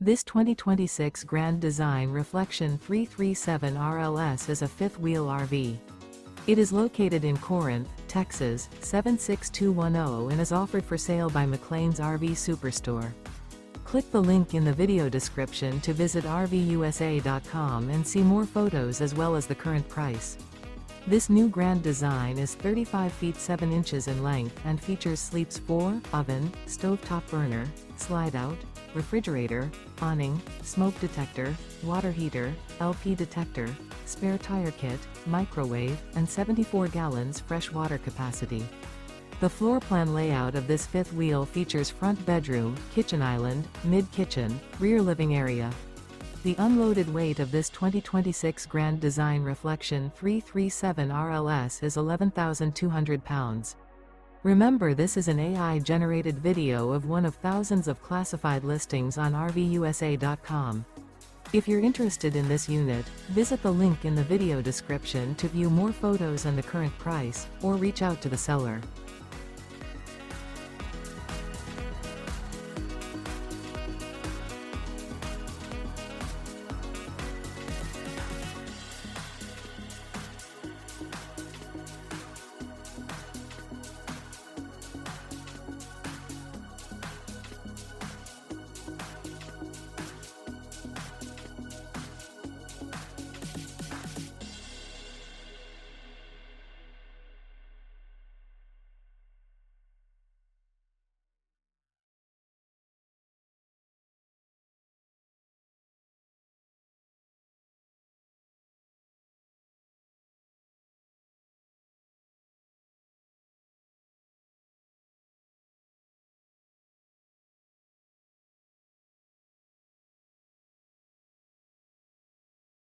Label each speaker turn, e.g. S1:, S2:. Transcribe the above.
S1: This 2026 Grand Design Reflection 337 RLS is a fifth-wheel RV. It is located in Corinth, Texas, 76210 and is offered for sale by McClain's RV Superstore. Click the link in the video description to visit RVUSA.com and see more photos as well as the current price. This new Grand Design is 35 feet 7 inches in length and features sleeps 4, oven, stovetop burner, slide-out, refrigerator, awning, smoke detector, water heater, LP detector, spare tire kit, microwave, and 74 gallons fresh water capacity. The floor plan layout of this fifth wheel features front bedroom, kitchen island, mid-kitchen, rear living area. The unloaded weight of this 2026 Grand Design Reflection 337 RLS is 11,200 pounds. Remember, this is an AI-generated video of one of thousands of classified listings on RVUSA.com. If you're interested in this unit, visit the link in the video description to view more photos and the current price, or reach out to the seller.